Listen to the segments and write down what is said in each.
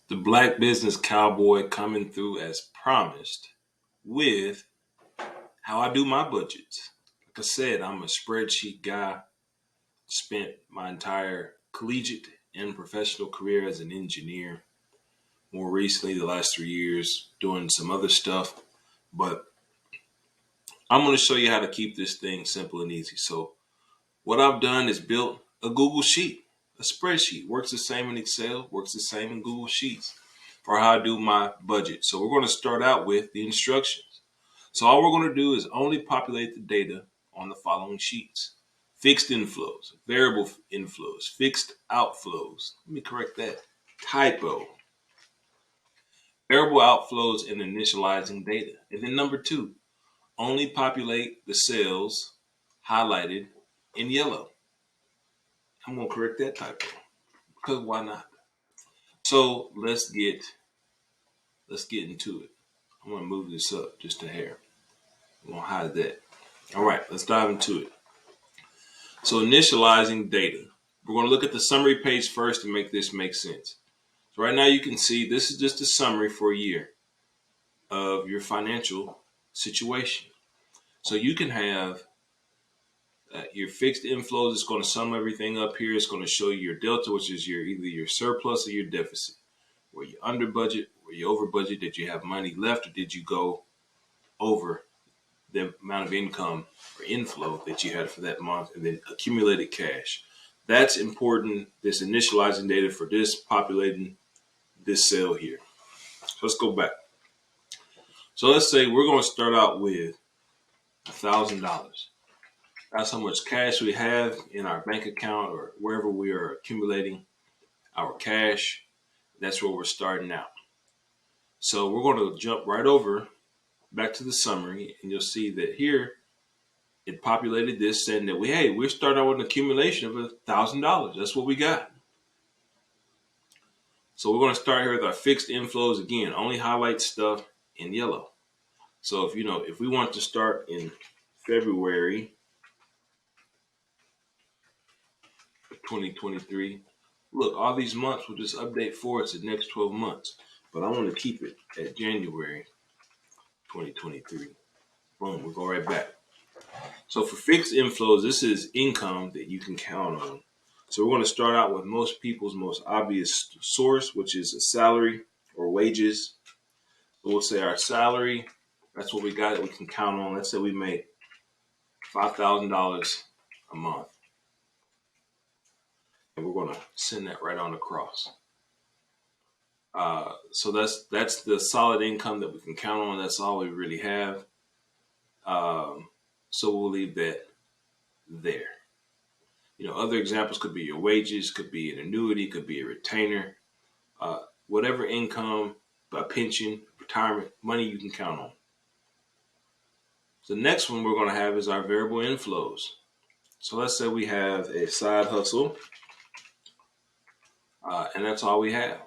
The Black Business Cowboy coming through as promised with how I do my budgets. Like I said, I'm a spreadsheet guy. Spent my entire collegiate and professional career as an engineer. More recently, the last 3 years, doing some other stuff. But I'm going to show you how to keep this thing simple and easy. So, what I've done is built a Google Sheet, a spreadsheet. Works the same in Excel, works the same in Google Sheets for how I do my budget. So, we're going to start out with the instructions. So, all we're going to do is only populate the data on the following sheets: fixed inflows, variable inflows, fixed outflows. Let me correct that. Typo. Variable outflows and initializing data. And then number two, only populate the cells highlighted in yellow. I'm going to correct that typo because why not? So let's get into it. I'm going to move this up just a hair. I'm going to hide that. All right, let's dive into it. So initializing data. We're going to look at the summary page first to make this make sense. So right now you can see this is just a summary for a year of your financial situation. So you can have your fixed inflows. It's going to sum everything up here. It's going to show you your delta, which is either your surplus or your deficit. Were you under budget? Were you over budget? Did you have money left, or did you go over the amount of income or inflow that you had for that month, and then accumulated cash? That's important. This initializing data for this populating this cell here. So let's go back. So let's say we're going to start out with $1,000. That's how much cash we have in our bank account or wherever we are accumulating our cash. That's where we're starting out. So we're going to jump right over back to the summary, and you'll see that here it populated this saying that we're starting out with an accumulation of $1,000. That's what we got. So we're going to start here with our fixed inflows. Again, only highlight stuff in yellow. So if we want to start in February 2023, look, all these months will just update for us the next 12 months. But I want to keep it at January 2023. Boom, we'll go right back. So for fixed inflows, this is income that you can count on. So we're going to start out with most people's most obvious source, which is a salary or wages. So we'll say our salary, that's what we got that we can count on. Let's say we make $5,000 a month. And we're going to send that right on across. So that's the solid income that we can count on. That's all we really have. So we'll leave that there. Other examples could be your wages, could be an annuity, could be a retainer, whatever income, a pension, retirement, money you can count on. The next one we're going to have is our variable inflows. So let's say we have a side hustle, and that's all we have.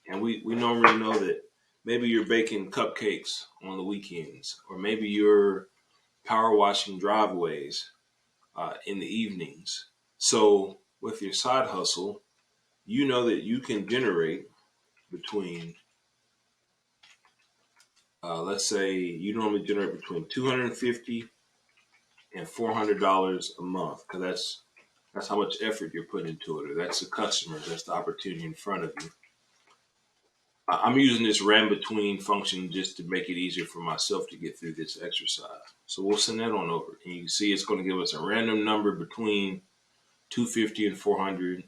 And we normally know that maybe you're baking cupcakes on the weekends, or maybe you're power washing driveways in the evenings. So with your side hustle, you know that you can generate between, let's say you normally generate between $250 and $400 a month, because that's how much effort you're putting into it, or that's the customer, that's the opportunity in front of you. I'm using this ran between function just to make it easier for myself to get through this exercise. So we'll send that on over, and you can see it's going to give us a random number between 250 and 400,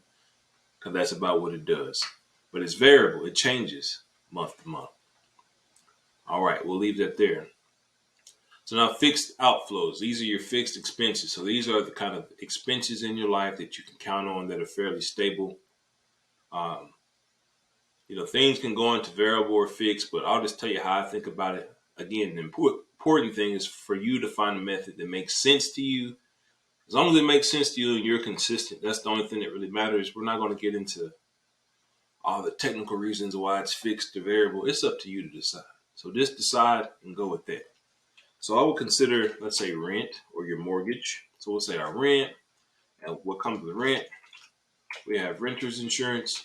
because that's about what it does. But it's variable. It changes month to month. All right, we'll leave that there. So now fixed outflows. These are your fixed expenses. So these are the kind of expenses in your life that you can count on that are fairly stable. Things can go into variable or fixed, but I'll just tell you how I think about it. Again, the important thing is for you to find a method that makes sense to you. As long as it makes sense to you and you're consistent, that's the only thing that really matters. We're not going to get into all the technical reasons why it's fixed or variable. It's up to you to decide. So just decide and go with that. So I will consider, let's say, rent or your mortgage. So we'll say our rent, and what comes with rent. We have renter's insurance.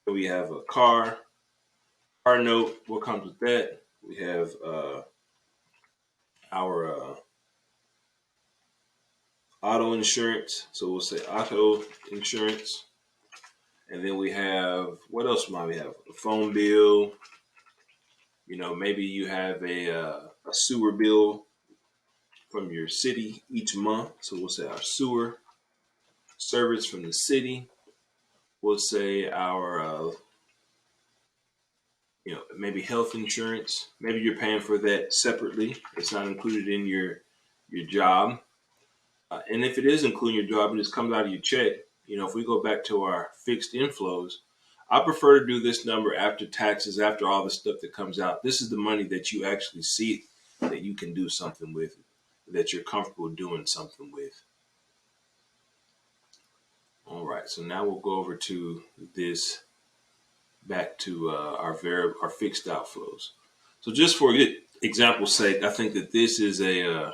We have a car note. What comes with that? We have our auto insurance. So we'll say auto insurance. And then we have, what else might we have? A phone bill. Maybe you have a sewer bill from your city each month. So we'll say our sewer service from the city. We'll say our, maybe health insurance. Maybe you're paying for that separately. It's not included in your job. And if it is including your job and it comes out of your check, if we go back to our fixed inflows, I prefer to do this number after taxes, after all the stuff that comes out. This is the money that you actually see that you can do something with, that you're comfortable doing something with. All right, so now we'll go over to this, back to our fixed outflows. So just for example's sake, I think that this is a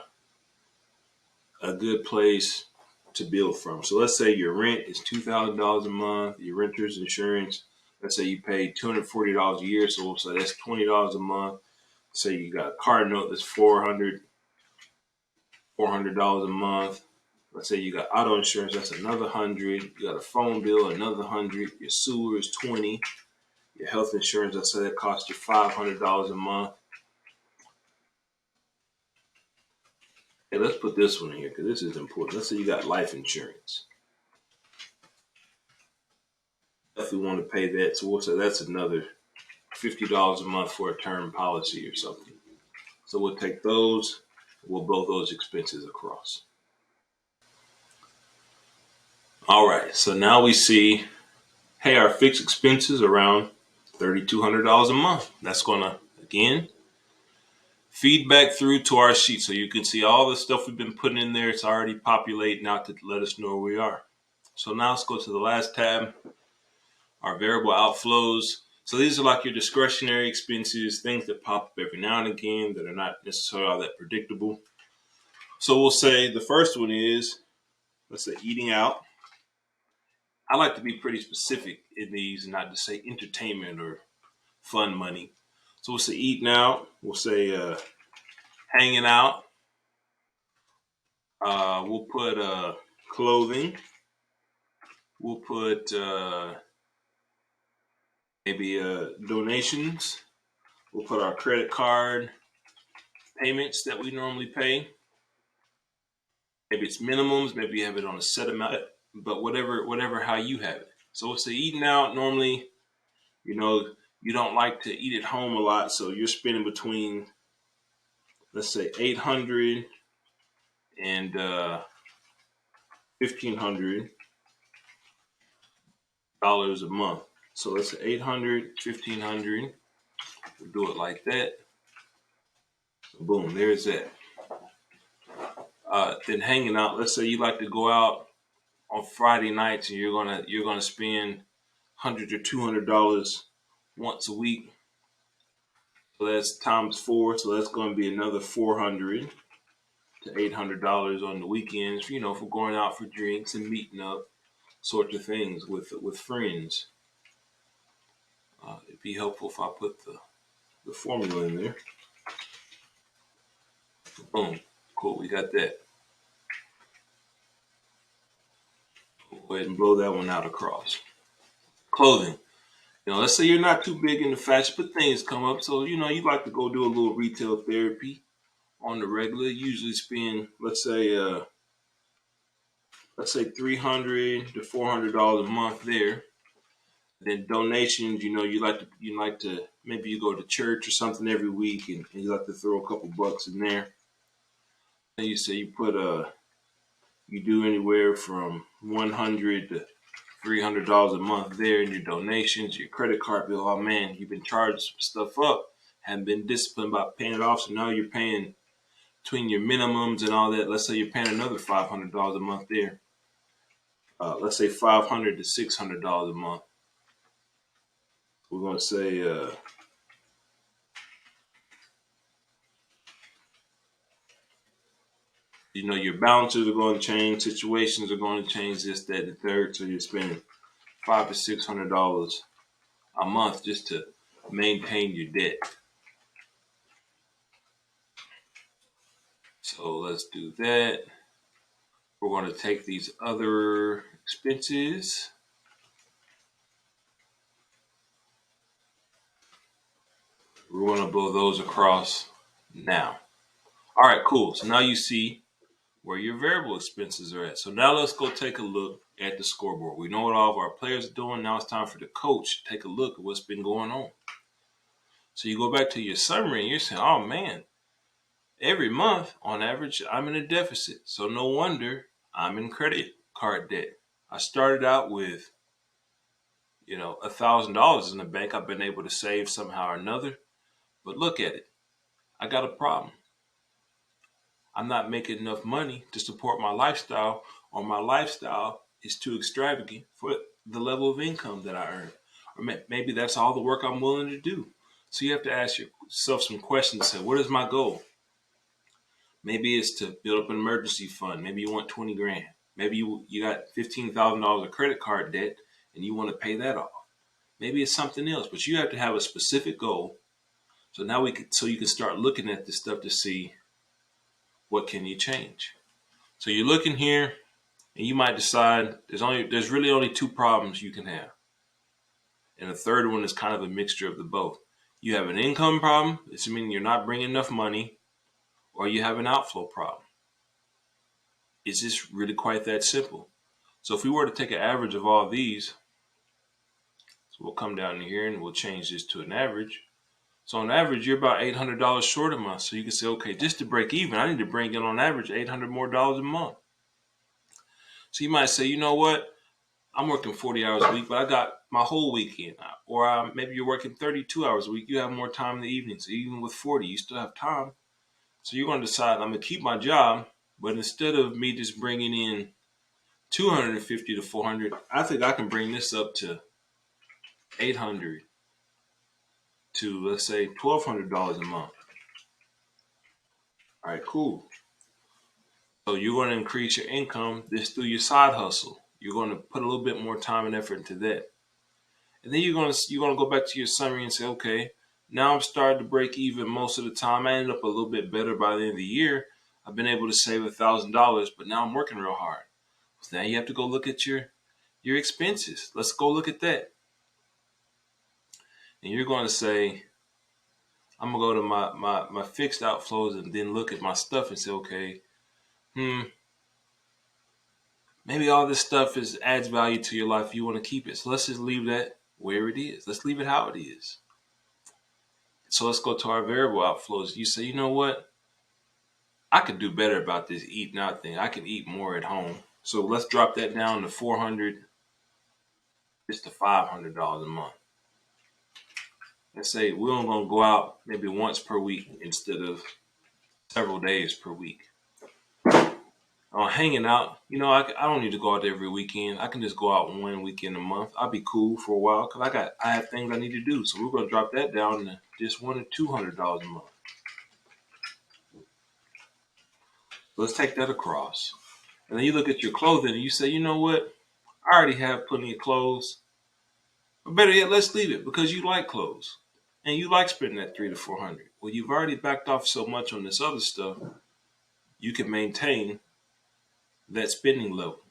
good place to build from. So let's say your rent is $2,000 a month, your renter's insurance, let's say you pay $240 a year, so that's $20 a month. Say you got a car note that's $400 a month. Let's say you got auto insurance, that's another $100. You got a phone bill, another $100. Your sewer is $20. Your health insurance, let's say that costs you $500 a month. Hey, let's put this one in here because this is important. Let's say you got life insurance. If we want to pay that, so we'll say that's another $50 a month for a term policy or something. So we'll take those, we'll blow those expenses across. All right, so now we see, hey, our fixed expenses around $3,200 a month. That's going to, again, feed back through to our sheet. So you can see all the stuff we've been putting in there. It's already populating out to let us know where we are. So now let's go to the last tab, our variable outflows. So these are like your discretionary expenses, things that pop up every now and again that are not necessarily all that predictable. So we'll say the first one is, let's say, eating out. I like to be pretty specific in these and not to say entertainment or fun money. So we'll say eating out. We'll say hanging out. We'll put clothing. We'll put maybe donations. We'll put our credit card payments that we normally pay. Maybe it's minimums. Maybe you have it on a set amount, but whatever how you have it. So we'll say eating out. Normally, you don't like to eat at home a lot, so you're spending between, let's say, $800 and $1,500 a month. So let's say $800, $1,500. We'll do it like that. Boom, there's that. Then hanging out. Let's say you like to go out on Friday nights and you're gonna spend $100 or $200 once a week. So that's times 4. So that's going to be another $400 to $800 on the weekends. For going out for drinks and meeting up, sorts of things with friends. It'd be helpful if I put the formula in there. Boom, cool. We got that. Go ahead and blow that one out across. Clothing. Let's say you're not too big into fashion, but things come up. So, you like to go do a little retail therapy on the regular. Usually spend, let's say $300 to $400 a month there. Then donations, you like to maybe you go to church or something every week and you like to throw a couple bucks in there. And you say you do anywhere from $100 to $300 a month there in your donations, your credit card bill. Oh man, you've been charged some stuff up, haven't been disciplined about paying it off, so now you're paying between your minimums and all that. Let's say you're paying another $500 a month there. Let's say $500 to $600 a month. We're going to say your balances are going to change, situations are going to change, this, that, and the third. So you're spending $500 to $600 a month just to maintain your debt. So let's do that. We're going to take these other expenses. We're going to blow those across now. All right, cool. So now you see where your variable expenses are at. So now let's go take a look at the scoreboard. We know what all of our players are doing. Now it's time for the coach to take a look at what's been going on. So you go back to your summary and you're saying, oh man, every month on average, I'm in a deficit. So no wonder I'm in credit card debt. I started out with, $1,000 in the bank. I've been able to save somehow or another. But look at it. I got a problem. I'm not making enough money to support my lifestyle, or my lifestyle is too extravagant for the level of income that I earn. Or maybe that's all the work I'm willing to do. So you have to ask yourself some questions. Say, what is my goal? Maybe it's to build up an emergency fund. Maybe you want 20 grand. Maybe you got $15,000 of credit card debt and you want to pay that off. Maybe it's something else, but you have to have a specific goal. So now you can start looking at this stuff to see what can you change. So you're looking here and you might decide there's really only two problems you can have. And the third one is kind of a mixture of the both. You have an income problem, it's meaning you're not bringing enough money, or you have an outflow problem. It's just really quite that simple. So if we were to take an average of all these, so we'll come down here and we'll change this to an average. So on average, you're about $800 short a month. So you can say, okay, just to break even, I need to bring in on average $800 more a month. So you might say, you know what? I'm working 40 hours a week, but I got my whole weekend. Or maybe you're working 32 hours a week. You have more time in the evening. So even with 40, you still have time. So you're going to decide, I'm going to keep my job, but instead of me just bringing in 250 to 400, I think I can bring this up to 800 to, let's say, $1,200 a month. All right, cool. So you're going to increase your income this through your side hustle. You're going to put a little bit more time and effort into that. And then you're going to go back to your summary and say, okay, now I'm starting to break even most of the time. I ended up a little bit better by the end of the year. I've been able to save $1,000, but now I'm working real hard. So now you have to go look at your expenses. Let's go look at that. And you're going to say, I'm going to go to my fixed outflows and then look at my stuff and say, okay, maybe all this stuff adds value to your life. You want to keep it. So let's just leave that where it is. Let's leave it how it is. So let's go to our variable outflows. You say, you know what? I could do better about this eating out thing. I could eat more at home. So let's drop that down to $400, just to $500 a month. Let's say we're only going to go out maybe once per week instead of several days per week. Hanging out, I don't need to go out every weekend. I can just go out one weekend a month. I'll be cool for a while because I have things I need to do. So we're going to drop that down to just $100 to $200 a month. Let's take that across. And then you look at your clothing and you say, you know what? I already have plenty of clothes. But better yet, let's leave it because you like clothes and you like spending that $300 to $400. Well, you've already backed off so much on this other stuff. You can maintain that spending level.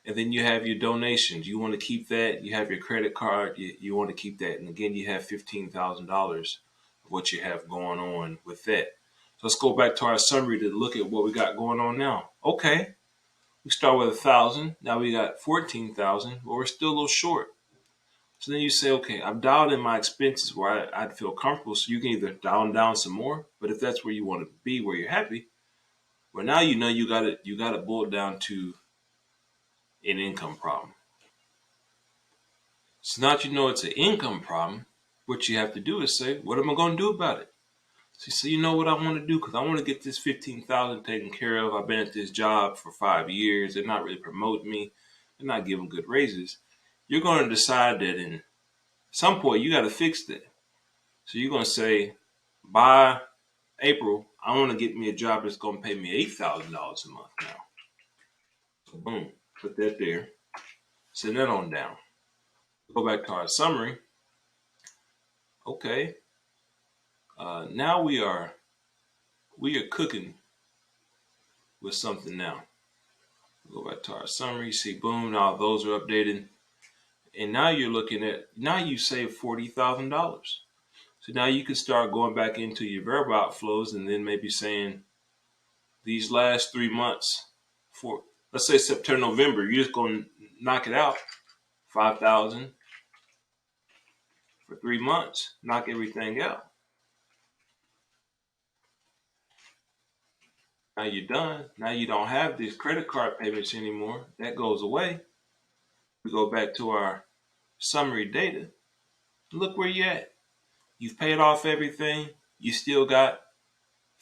And then you have your donations. You want to keep that. You have your credit card. You want to keep that. And again, you have $15,000 of what you have going on with that. So let's go back to our summary to look at what we got going on now. Okay, we start with 1,000. Now we got 14,000, but we're still a little short. So then you say, okay, I've dialed in my expenses where I'd feel comfortable. So you can either dial them down some more, but if that's where you want to be, where you're happy, well, now you know you got to boil it down to an income problem. So now that you know it's an income problem, what you have to do is say, what am I going to do about it? So you say, you know what I want to do? Because I want to get this 15,000 taken care of. I've been at this job for 5 years. They're not really promoting me. They're not giving good raises. You're going to decide that in some point you got to fix that. So you're going to say, by April, I want to get me a job that's going to pay me $8,000 a month now. So boom, put that there. Send that on down. Go back to our summary. Okay, now we are cooking with something now. Go back to our summary, see boom, now those are updated. And now you're looking at, now you saved $40,000. So now you can start going back into your variable outflows and then maybe saying these last 3 months for, let's say September, November, you're just going to knock it out 5,000 for 3 months, knock everything out. Now you're done. Now you don't have these credit card payments anymore. That goes away. We go back to our summary data. Look where you're at. You've paid off everything. You still got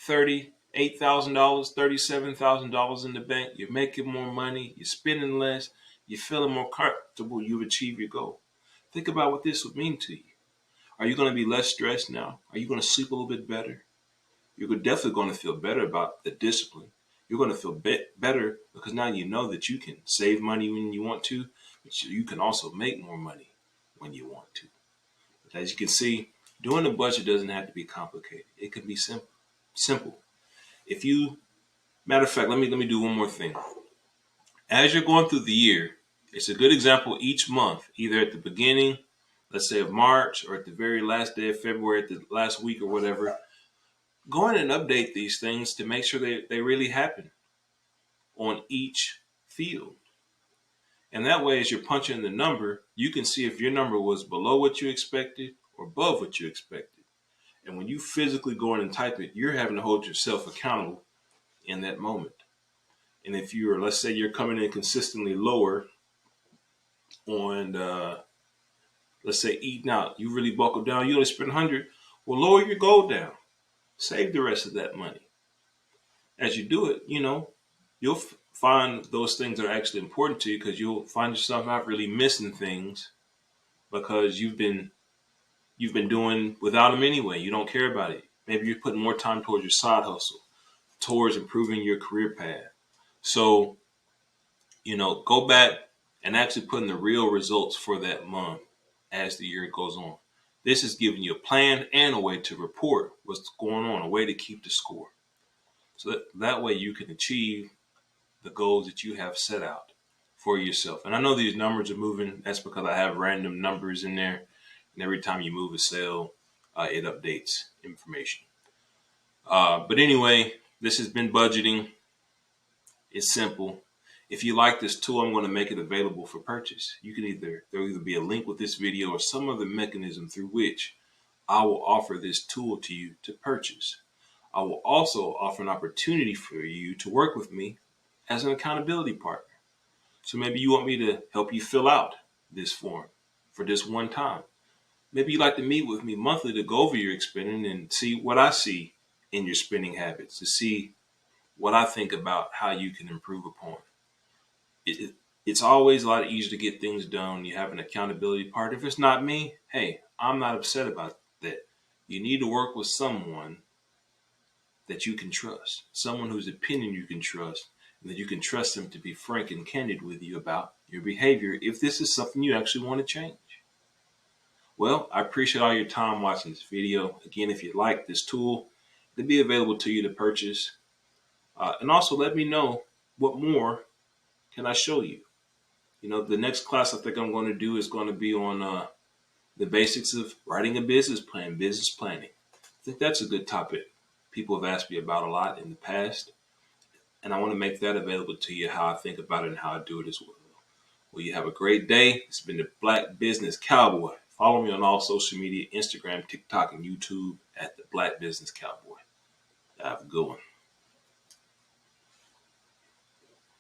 $38,000, $37,000 in the bank. You're making more money. You're spending less. You're feeling more comfortable. You've achieved your goal. Think about what this would mean to you. Are you going to be less stressed now? Are you going to sleep a little bit better? You're definitely going to feel better about the discipline. You're going to feel better because now you know that you can save money when you want to, but you can also make more money when you want to. But as you can see, doing a budget doesn't have to be complicated. It can be simple. Simple. If you, matter of fact, let me do one more thing. As you're going through the year, it's a good example each month, either at the beginning, let's say of March, or at the very last day of February, at the last week or whatever. Go in and update these things to make sure they really happen on each field. And that way, as you're punching the number, you can see if your number was below what you expected or above what you expected. And when you physically go in and type it, you're having to hold yourself accountable in that moment. And if you're, let's say you're coming in consistently lower on, let's say eating out, you really buckle down, you only spend 100, well, lower your goal down. Save the rest of that money. As you do it, you'll find those things that are actually important to you because you'll find yourself not really missing things because you've been doing without them anyway. You don't care about it. Maybe you're putting more time towards your side hustle, towards improving your career path. So, go back and actually put in the real results for that month as the year goes on. This is giving you a plan and a way to report what's going on, a way to keep the score. So that way you can achieve the goals that you have set out for yourself. And I know these numbers are moving. That's because I have random numbers in there. And every time you move a cell, it updates information. But anyway, this has been budgeting. It's simple. If you like this tool, I'm going to make it available for purchase. There'll either be a link with this video or some other mechanism through which I will offer this tool to you to purchase. I will also offer an opportunity for you to work with me as an accountability partner. So maybe you want me to help you fill out this form for this one time. Maybe you'd like to meet with me monthly to go over your spending and see what I see in your spending habits, to see what I think about how you can improve upon. It's always a lot easier to get things done when you have an accountability partner. If it's not me, hey, I'm not upset about that. You need to work with someone that you can trust, someone whose opinion you can trust, and that you can trust them to be frank and candid with you about your behavior if this is something you actually want to change. Well, I appreciate all your time watching this video. Again, if you like this tool, it'll be available to you to purchase. And also let me know what more can I show you. The next class I think I'm going to do is going to be on the basics of writing a business plan, business planning. I think that's a good topic people have asked me about a lot in the past. And I want to make that available to you, how I think about it and how I do it as well. Well, you have a great day. It's been the Black Business Cowboy. Follow me on all social media, Instagram, TikTok, and YouTube at the Black Business Cowboy. Have a good one.